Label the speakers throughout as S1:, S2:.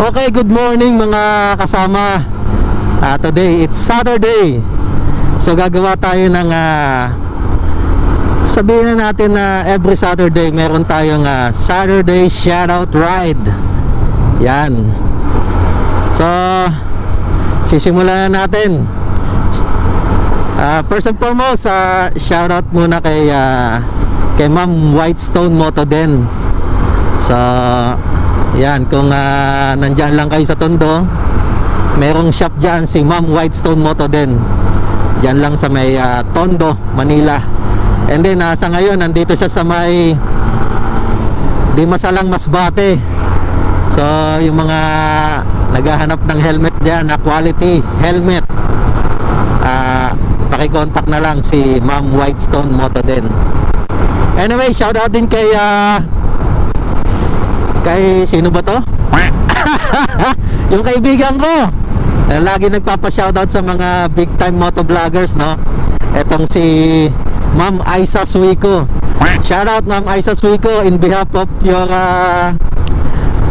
S1: Okay, good morning mga kasama. Today, it's Saturday. So gagawa tayo ng sabihin na natin na every Saturday meron tayong Saturday shoutout ride. Yan. So sisimulan na natin. First and foremost, shoutout muna kay Ma'am Whitestone Motoden. So yan, kung nandyan lang kayo sa Tondo, merong shop dyan si Ma'am Whitestone Motoden. Dyan lang sa may Tondo, Manila. And then sa ngayon nandito siya sa may Dimasalang Masbate. So yung mga naghahanap ng helmet dyan na quality helmet, pakicontact na lang si Ma'am Whitestone Motoden. Anyway, shout out din kay sino ba to? Yung kaibigan ko na lagi nagpapa-shoutout sa mga big time motovloggers, no? Etong si Ma'am Aisa Suico. Shoutout Ma'am Aisa Suico in behalf of your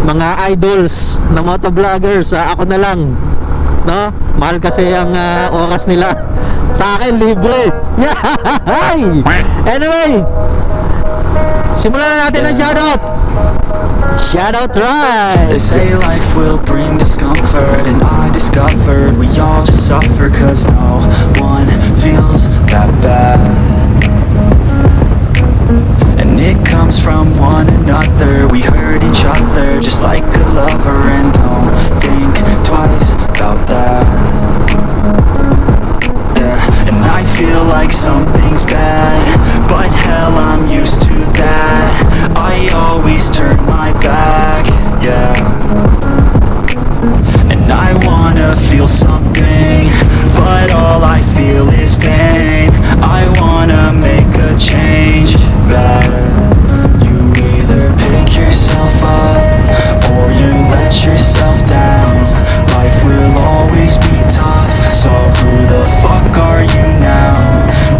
S1: mga idols na motovloggers. Ako na lang, no? Mahal kasi ang oras nila. Sa akin libre. Anyway, simulan na natin ang shoutout. Shoutout right.
S2: They say life will bring discomfort, and I discovered we all just suffer, cause no one feels that bad. And it comes from one another. We hurt each other just like a lover, and don't think twice about that. Yeah, and I feel like something's bad, but hell, I'm used to that. I always turn my back, yeah. And I wanna feel something, but all I feel is pain. I wanna make a change, but you either pick yourself up or you let yourself down. Life will always be tough, so who the fuck are you now?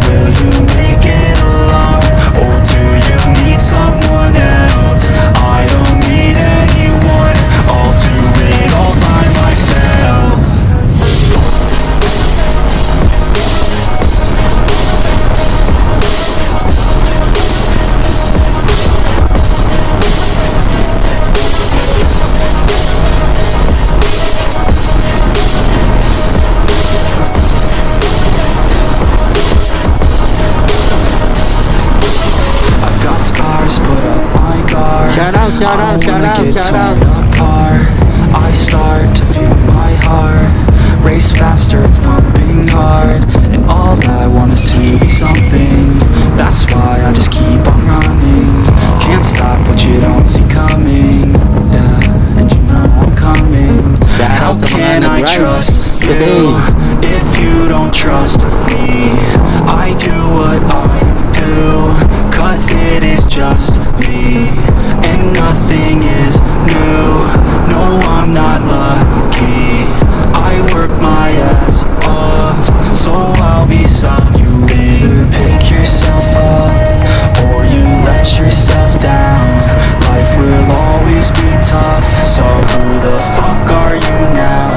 S2: Will you make it alone, or do you need someone else? I don't need anyone, I'll do it all by myself.
S1: Shout out.
S2: I start to feel my heart race faster, it's pumping hard, and all I want is to be something. That's why I just keep on running. Can't stop what you don't see coming. Yeah, and you know I'm coming. How can I trust you if you don't trust me? I do what I do, cause it is just me, and nothing is new. No, I'm not lucky. I work my ass off, so I'll be some. You either pick yourself up or you let yourself down. Life will always be tough, so who the fuck are you now?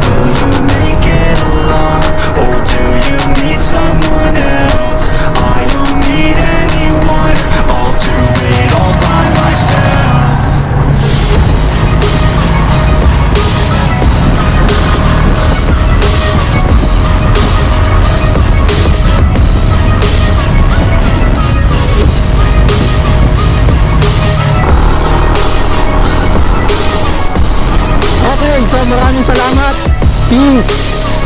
S2: Will you make it alone, or do you need someone else? I don't need anyone, I'll do it all by myself.
S1: Okay, so maraming salamat. Peace.